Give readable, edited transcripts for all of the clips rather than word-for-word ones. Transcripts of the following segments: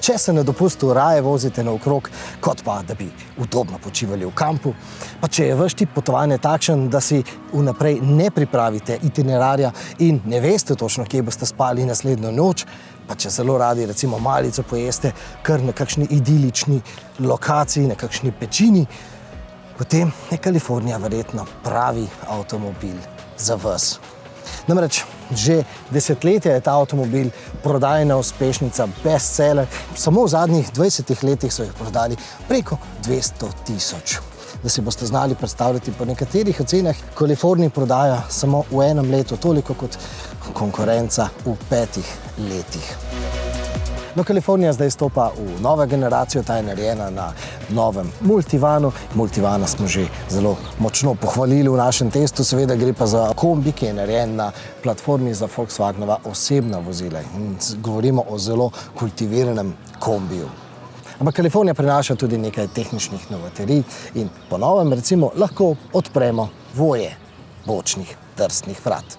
če se na dopustu raje vozite naokrog, kot pa da bi udobno počivali v kampu, pa če je vaš tip potovanja takšen, da si vnaprej ne pripravite itinerarja in ne veste točno, kje boste spali naslednjo noč, pa če zelo radi recimo malico pojeste kar na kakšni idilični lokaciji, na kakšni pečini, potem je Kalifornija verjetno pravi avtomobil za vas. Namreč že desetletja je ta avtomobil prodajna uspešnica, bestseller. Samo v zadnjih 20 letih so jih prodali preko 200 000. Da si boste znali predstavljati, po nekaterih ocenah Kalifornija prodaja samo v enem letu toliko kot konkurenca v 5 letih. No, Kalifornija zdaj stopa v novo generacijo, ta je narejena na novem multivanu. Multivana smo že zelo močno pohvalili v našem testu, seveda gre pa za kombi, ki je narejen na platformi za Volkswagenova osebna vozila. In govorimo o zelo kultiviranem kombiju. Ampak Kalifornija prinaša tudi nekaj tehničnih novotarij in po novem recimo lahko odpremo dvoje bočnih drsnih vrat.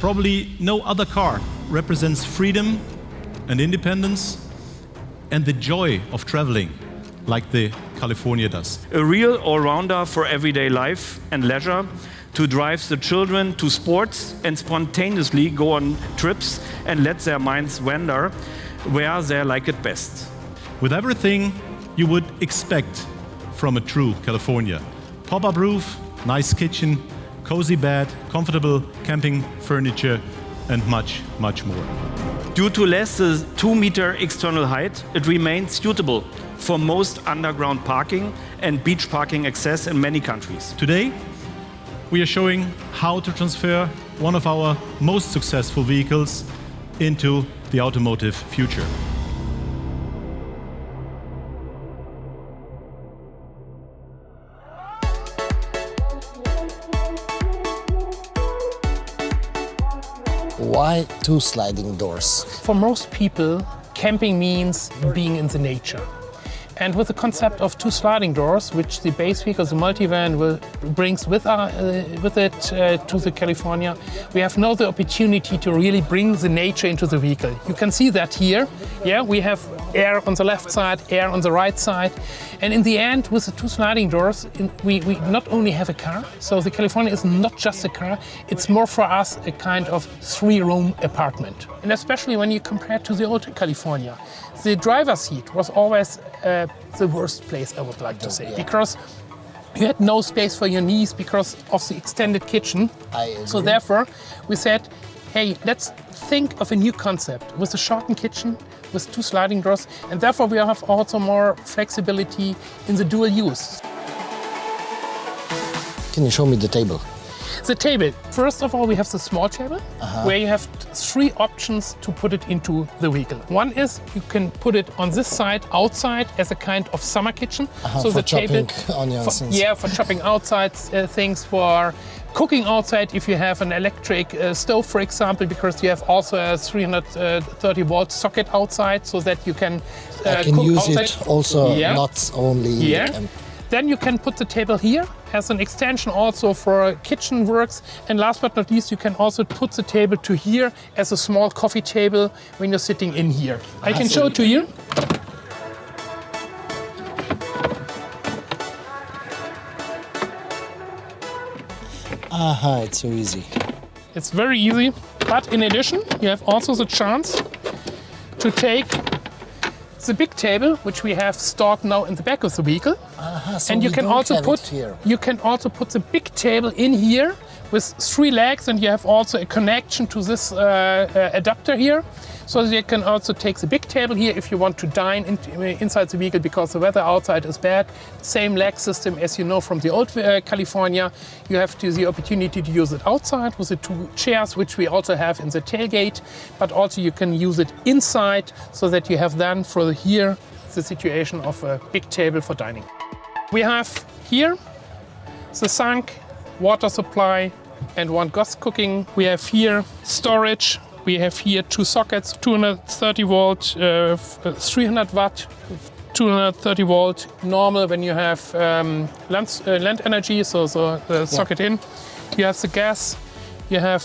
Probably no other car represents freedom and independence and the joy of traveling like the California does. A real all-rounder for everyday life and leisure, to drive the children to sports and spontaneously go on trips and let their minds wander where they like it best. With everything you would expect from a true California. Pop-up roof, nice kitchen, cozy bed, comfortable camping furniture, and much, much more. Due to less than 2-meter external height, it remains suitable for most underground parking and beach parking access in many countries. Today, we are showing how to transfer one of our most successful vehicles into the automotive future. Why 2 sliding doors? For most people, camping means being in the nature. And with the concept of 2 sliding doors, which the base vehicle, the multivan, brings with it to the California, we have now the opportunity to really bring the nature into the vehicle. You can see that here. Yeah, we have air on the left side, air on the right side. And in the end, with the 2 sliding doors, we not only have a car, so the California is not just a car, it's more for us a kind of 3-room apartment. And especially when you compare to the old California. The driver's seat was always the worst place, I would like to say, because you had no space for your knees because of the extended kitchen. So therefore, we said, hey, let's think of a new concept with a shortened kitchen, with 2 sliding doors, and therefore we have also more flexibility in the dual use. Can you show me the table? The table. First of all, we have the small table, where you have 3 options to put it into the vehicle. One is you can put it on this side outside as a kind of summer kitchen. So for the chopping onions. For chopping outside things, for cooking outside if you have an electric stove, for example, because you have also a 330-volt socket outside, so that you can cook use outside. It also, not only. Then you can put the table here as an extension also for kitchen works. And last but not least, you can also put the table to here as a small coffee table when you're sitting in here. I can show it to you. It's so easy. It's very easy, but in addition, you have also the chance to take the big table, which we have stored now in the back of the vehicle, so and you can also put the big table in here with 3 legs, and you have also a connection to this adapter here. So you can also take the big table here if you want to dine inside the vehicle because the weather outside is bad. Same leg system as you know from the old California. You have the opportunity to use it outside with the 2 chairs, which we also have in the tailgate, but also you can use it inside so that you have then for here the situation of a big table for dining. We have here the sink, water supply and 1 gas cooking. We have here storage. We have here 2 sockets, 230 volt, 300 watt, 230 volt normal when you have land energy, so socket in. You have the gas, you have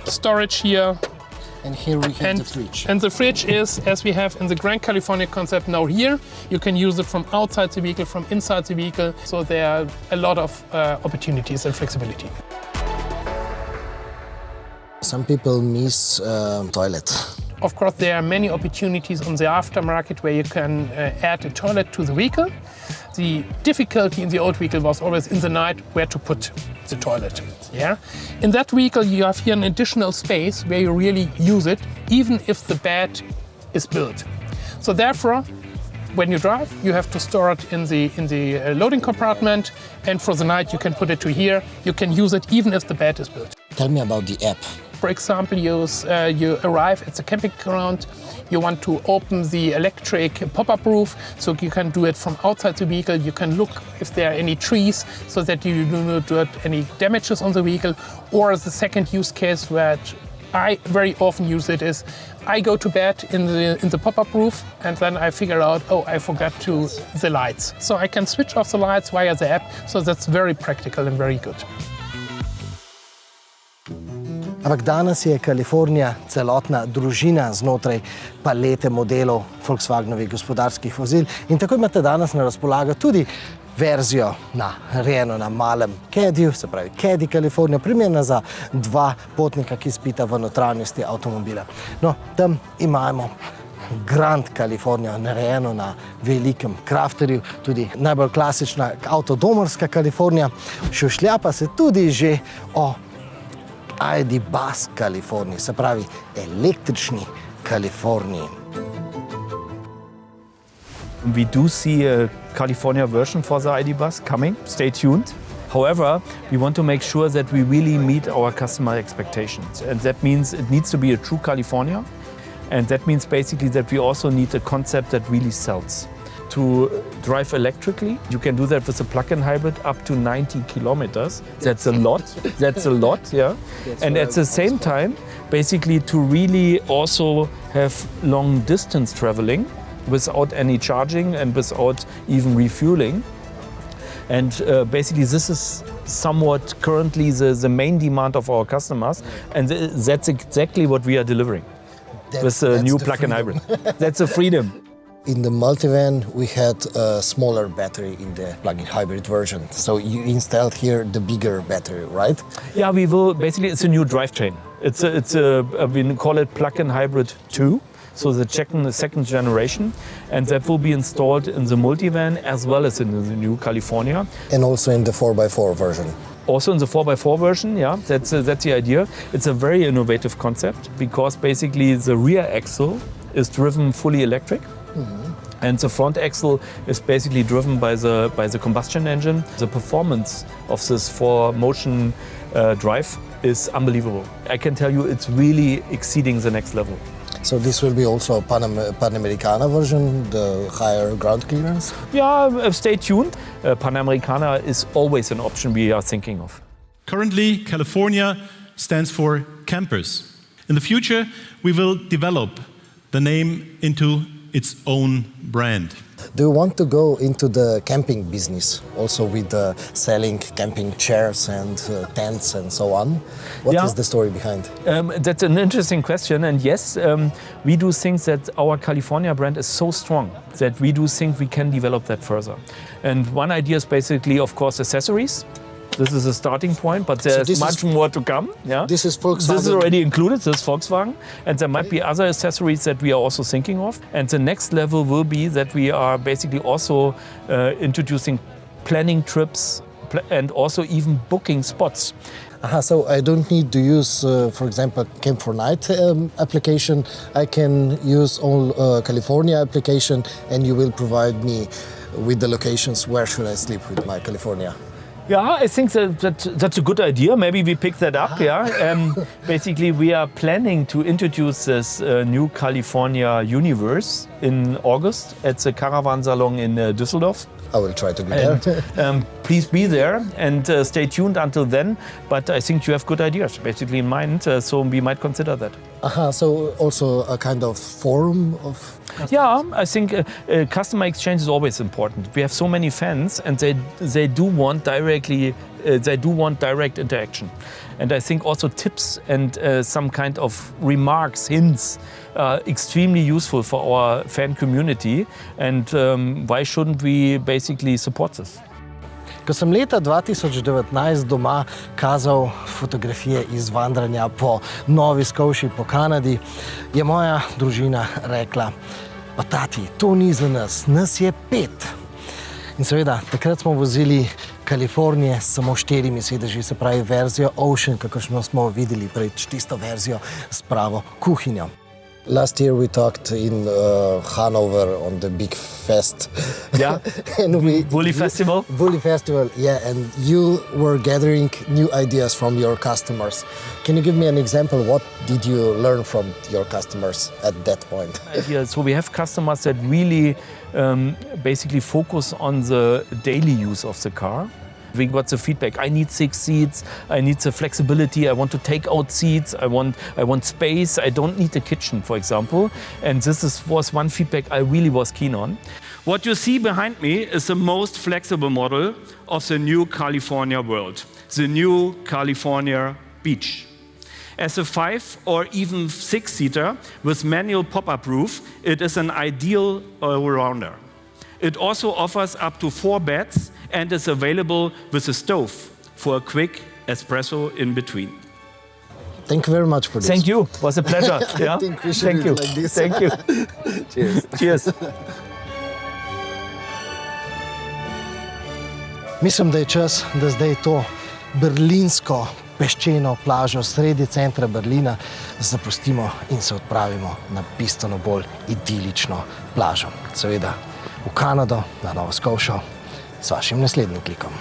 storage here. And here we have the fridge. And the fridge is, as we have in the Grand California concept now here, you can use it from outside the vehicle, from inside the vehicle. So there are a lot of opportunities and flexibility. Some people miss toilet. Of course, there are many opportunities on the aftermarket where you can add a toilet to the vehicle. The difficulty in the old vehicle was always in the night where to put the toilet. Yeah? In that vehicle, you have here an additional space where you really use it, even if the bed is built. So therefore, when you drive, you have to store it in the loading compartment, and for the night you can put it to here. You can use it even if the bed is built. Tell me about the app. For example, you arrive at the camping ground, you want to open the electric pop-up roof, so you can do it from outside the vehicle. You can look if there are any trees, so that you do not do any damages on the vehicle. Or the second use case, where I very often use it, is I go to bed in the pop-up roof, and then I figure out, oh, I forgot the lights. So I can switch off the lights via the app, so that's very practical and very good. Ampak danes je Kalifornija celotna družina znotraj palete modelov Volkswagenovih gospodarskih vozil in tako imate danes na razpolago tudi verzijo narejeno na malem caddyju, se pravi Caddy Kalifornija, primerna za dva potnika, ki spita v notranjosti avtomobila. No, tam imamo Grand Kalifornija, narejeno na velikem crafterju, tudi najbolj klasična avtodomorska Kalifornija, šušlja pa se tudi že o ID Buzz Kaliforniji, se pravi električni Kaliforniji. We do see a California version for the ID Buzz coming. Stay tuned. However, we want to make sure that we really meet our customer expectations. And that means it needs to be a true California. And that means basically that we also need a concept that really sells. To drive electrically, you can do that with a plug-in hybrid up to 90 kilometers. That's a lot. That's a lot, yeah. And at the same time, basically to really also have long distance traveling without any charging and without even refueling. And basically this is somewhat currently the main demand of our customers, and that's exactly what we are delivering with the new plug-in hybrid. That's the freedom. In the multivan, we had a smaller battery in the plug-in hybrid version. So you installed here the bigger battery, right? Yeah, we will. Basically, it's a new drivetrain. We call it plug-in hybrid 2. So the second generation, and that will be installed in the multivan as well as in the new California. And also in the 4x4 version. Also in the 4x4 version, yeah, that's the idea. It's a very innovative concept because basically the rear axle is driven fully electric. Mm-hmm. And the front axle is basically driven by the combustion engine. The performance of this 4-motion drive is unbelievable. I can tell you it's really exceeding the next level. So this will be also a panamericana version, the higher ground clearance? Yeah, stay tuned. Panamericana is always an option we are thinking of. Currently, California stands for campers. In the future, we will develop the name into its own brand. Do you want to go into the camping business, also with selling camping chairs and tents and so on? What is the story behind? That's an interesting question, and yes, we do think that our California brand is so strong that we do think we can develop that further. And one idea is basically, of course, accessories. This is a starting point, but there's much more to come. Yeah? This is Volkswagen. This is already included, this is Volkswagen. And there might be other accessories that we are also thinking of. And the next level will be that we are basically also introducing planning trips and also even booking spots. So I don't need to use, for example, Camp for Night application. I can use all California application, and you will provide me with the locations where should I sleep with my California. Yeah, I think that's a good idea. Maybe we pick that up. Yeah. Basically, we are planning to introduce this new California universe in August at the Caravan Salon in Düsseldorf. I will try to be there. Please be there and stay tuned until then. But I think you have good ideas basically in mind, so we might consider that. So also a kind of forum of Yeah, I think customer exchange is always important. We have so many fans, and they do want direct interaction. And I think also tips and some kind of remarks, hints, are extremely useful for our fan community. And why shouldn't we basically support this? Ko sem leta 2019 doma kazal fotografije iz vandranja po Novi Scotii, po Kanadi, je moja družina rekla: "Pa tati, to ni za nas, nas je 5." In seveda, takrat smo vozili Kalifornije s samo 4 sedeži, se pravi verzijo Ocean, kakršno smo videli prej, tisto verzijo s pravo kuhinjo. Last year we talked in Hanover on the big fest. Yeah, Bully Festival. Bully Festival, yeah, and you were gathering new ideas from your customers. Can you give me an example? What did you learn from your customers at that point? Yeah, so we have customers that really basically focus on the daily use of the car. We got the feedback: I need 6 seats, I need the flexibility, I want to take out seats, I want space, I don't need a kitchen, for example. And this was one feedback I really was keen on. What you see behind me is the most flexible model of the new California world, the new California Beach. As a 5 or even 6-seater with manual pop-up roof, it is an ideal all-rounder. It also offers up to 4 beds and is available with a stove for a quick espresso in between. Thank you very much for this. Thank you. It was a pleasure. Yeah? I think we should do it like this. Thank you. Cheers. Cheers. Mislim, da je čas, da zdaj to berlinsko peščeno plažo sredi centra Berlina zapustimo in se odpravimo na bistveno bolj idilično plažo. Seveda v Kanado, na Novo Scotijo, s vašim naslednjim klikom.